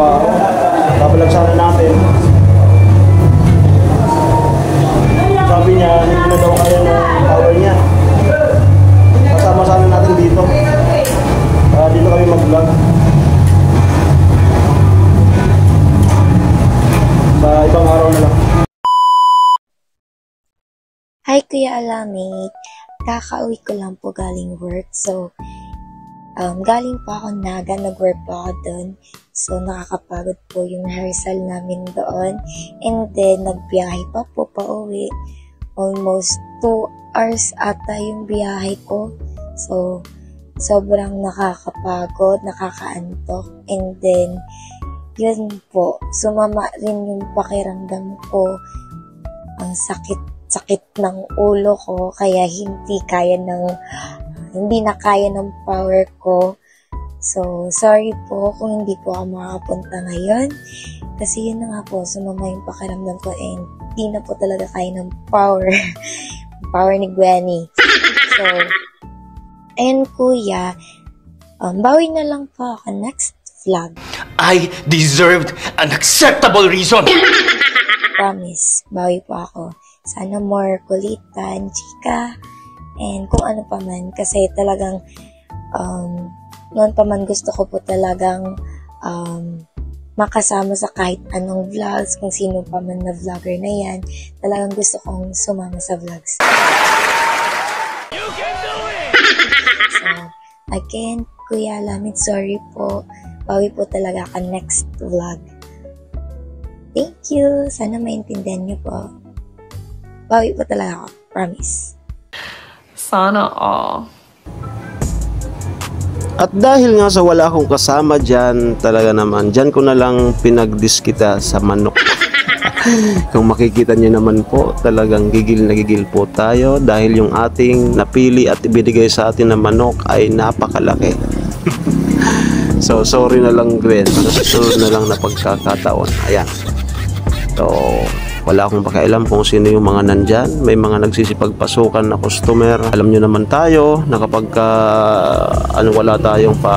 trabaho. Babalag sana natin. Sabi niya, hindi na daw kaya ng power niya. Kasama sana natin dito. Dito kami mag-vlog. Sa ibang araw na lang. Hi Kuya Alamit, kakauwi ko lang po galing work. So, galing po ako Naga, nag-work po ako doon. So, nakakapagod po yung rehearsal namin doon. And then, nagbiyahe pa po pauwi. Almost 2 hours ata yung biyahe ko. So, sobrang nakakapagod, nakakaantok. And then, yun po, sumama rin yung pakiramdam ko. Ang sakit ng ulo ko, kaya hindi na kaya ng power ko. So, sorry po kung hindi po ako makakapunta ngayon. Kasi yun na nga po, sumama yung pakiramdam ko and hindi na po talaga kaya ng power. Power ni Gwenny. So, ayun kuya, bawi na lang po ako next vlog. I deserved an acceptable reason. Promise, bawi po ako. Sana more kulitan, chika, and kung ano pa man. Kasi talagang, noon pa man gusto ko po talagang makasama sa kahit anong vlogs, kung sino pa man na vlogger na yan. Talagang gusto kong sumama sa vlogs. You can do it! So, again, Kuya Alamit, sorry po. Bawi po talaga ka next vlog. Thank you. Sana maintindihan niyo po. Bawi po talaga ako. Promise. Sana all. At dahil nga sa wala akong kasama dyan, talaga naman, dyan ko na lang pinagdiskita sa manok. Kung makikita nyo naman po, talagang gigil na gigil po tayo dahil yung ating napili at ibinigay sa atin na manok ay napakalaki. So, sorry na lang Gwen. Susunod na lang na pagkakataon. Ayan. So, wala akong pakialam kung sino yung mga nandyan. May mga nagsisipagpasukan na customer. Alam nyo naman tayo na kapag wala tayong pa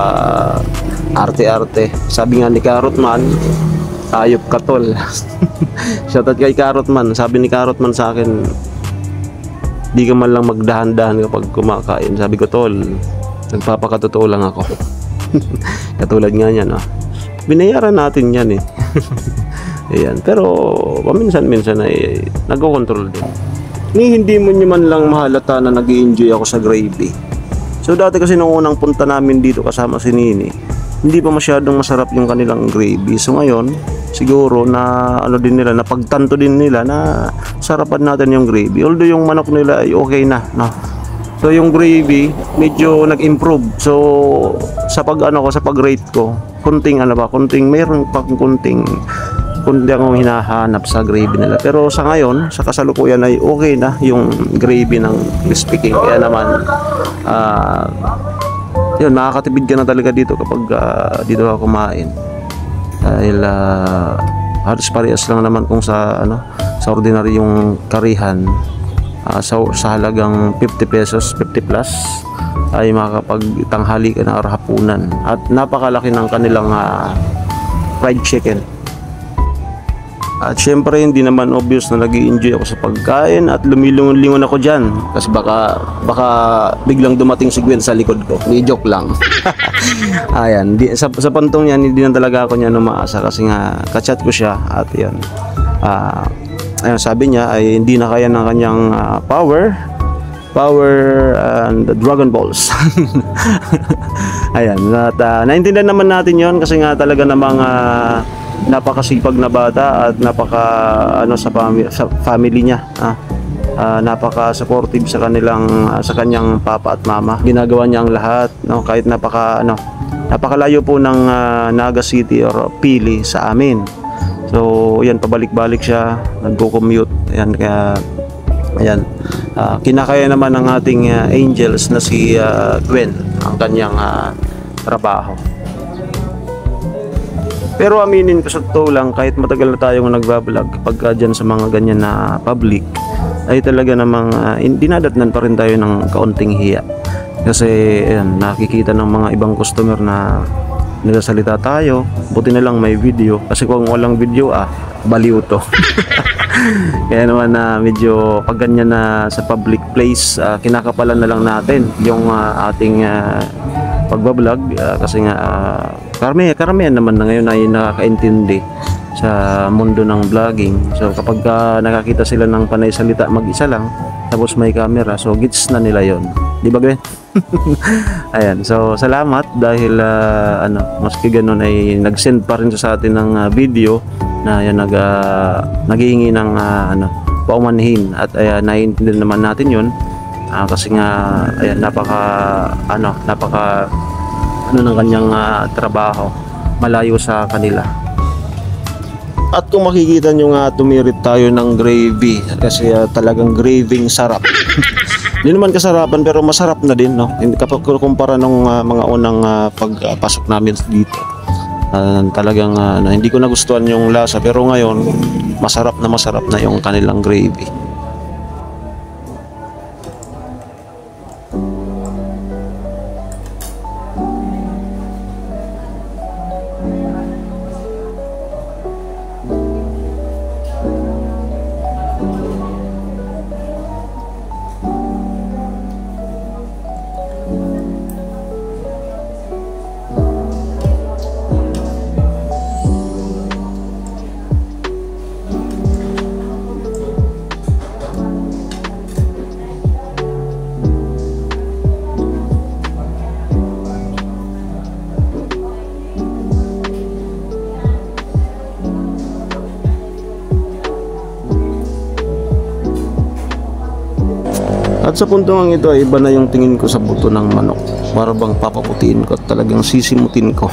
arte-arte. Sabi nga ni Carrotman, ayop ka tol. Shoutout kay Carrotman. Sabi ni Carrotman sa akin, di ka man lang magdahan-dahan kapag kumakain. Sabi ko tol, nagpapakatotoo lang ako. Katulad nga yan, no? Binayaran natin yan eh. Ayan. Pero paminsan-minsan ay nagko-control din. Hindi mo nyo man lang mahalata na nag-i-enjoy ako sa gravy. So dati kasi nung unang punta namin dito kasama si Nini, hindi pa masyadong masarap yung kanilang gravy. So ngayon, siguro na din nila, napagtanto din nila na sarapan natin yung gravy. Although yung manok nila ay okay na, no? So yung gravy medyo nag-improve. So sa pag-rate ko, mayroon pa kunting akong hinahanap sa gravy nila. Pero sa ngayon, sa kasalukuyan ay okay na yung gravy ng crispy king. Kaya naman, yun, makakatipid ka na talaga dito kapag dito ka kumain. Dahil halos parehas lang naman kung sa ordinary yung karihan. Sa halagang 50 pesos, 50 plus, ay makakapagtanghali ka na or hapunan. At napakalaki ng kanilang fried chicken. At syempre hindi naman obvious na nag-i-enjoy ako sa pagkain at lumilingon-lingon ako dyan kasi baka biglang dumating si Gwen sa likod ko. Ni joke lang. Ayan, sa pantong yan hindi na talaga ako niya umaasa kasi nga kachat ko siya at yan. Ayun, sabi niya ay hindi na kaya ng kanyang power and Dragon Balls. Ayan, at naintindihan naman natin yon kasi nga talaga namang napakasipag na bata at sa family niya. Napaka-supportive sa kanyang papa at mama. Ginagawa niya ang lahat, no, kahit napakalayo po ng Naga City or Pili sa amin. So, yan, pabalik-balik siya, nagko-commute. Ayan, kaya ayan, kinakaya naman ng ating angels na si Gwen ang kanyang trabaho. Pero aminin ko sa totoo lang, kahit matagal na tayong nagbablog, kapag dyan sa mga ganyan na public, ay talaga namang dinadatnan pa rin tayo ng kaunting hiya. Kasi ayan, nakikita ng mga ibang customer na nagsasalita tayo. Buti na lang may video, kasi kung walang video baliw to. Kaya naman medyo pag ganyan na sa public place, kinakapalan na lang natin yung ating pagbablog, kasi nga karamihan naman na ngayon ay nakakaintindi sa mundo ng vlogging. So kapag nakakita sila ng panay salita mag-isa lang, tapos may camera, so gets na nila yon, di ba Gwen? Ayan, so salamat dahil maski ganun ay nag-send pa rin sa atin ng video na yan, naghihingi ng paumanhin, at naiintindihan naman natin yun, kasi nga ayan, napaka ng kanyang trabaho, malayo sa kanila. At kung makikita nyo nga, tumirit tayo ng gravy, kasi talagang graving sarap. Hindi naman kasarapan, pero masarap na din, no? Kapag kumpara nung mga unang pagpasok namin dito, talagang hindi ko nagustuhan yung lasa, pero ngayon masarap na yung kanilang gravy. At sa puntong ito ay iba na yung tingin ko sa buto ng manok. Para bang papaputiin ko at talagang sisimutin ko.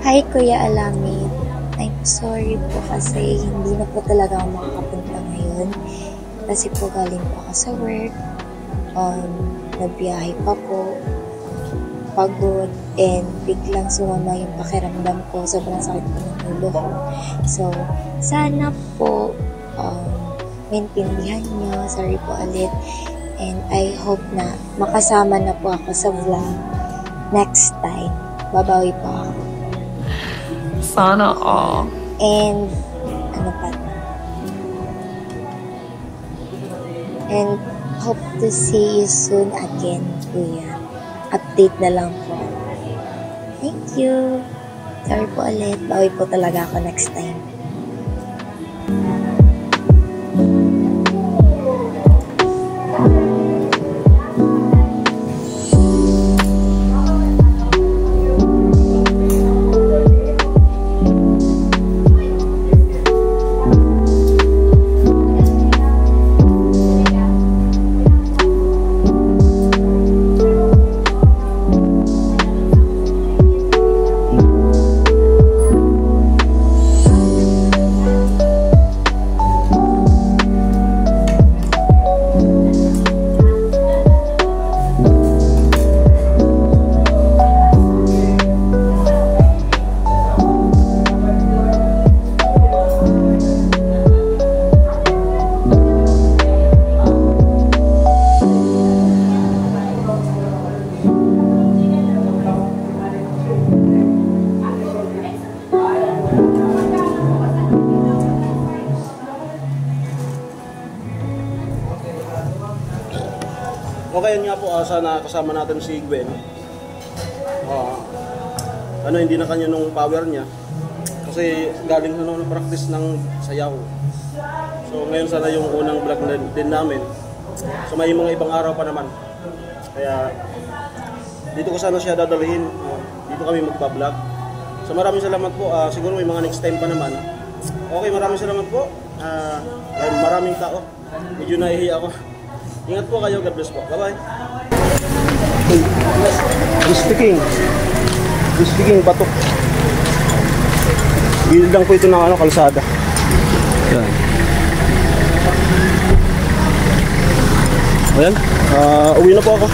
Hi Kuya Alamid, I'm sorry po kasi hindi na po talaga ako makakapunta ngayon. Kasi po galing po ako sa work, nagbiyahe pa po, pagod, and biglang sumama yung pakiramdam ko. Sobrang sakit po ng ulo ko. So, sana po maintindihan nyo. Sorry po ulit. And I hope na makasama na po ako sa vlog next time. Babawi po ako. Sana all. And ano pa? And hope to see you soon again, Kuya. Update na lang po. Thank you. Sorry po ulit. Bawi po talaga ako next time. Okay, yun nga po, sana kasama natin si Gwen. Hindi na kanya nung power niya. Kasi galing na nung practice ng sayaw. So ngayon sana yung unang vlog din namin. So may mga ibang araw pa naman. Kaya dito ko sana siya dadalhin. Dito kami magpa-vlog. So maraming salamat po. Siguro may mga next time pa naman. Okay, maraming salamat po. Maraming tao. Medyo nahihiya ako. Ingat po kayo. God bless po. Bye-bye. Speaking batok. Gilid lang po ito ng kalsada. Yan. Ayan. Uwi na po ako.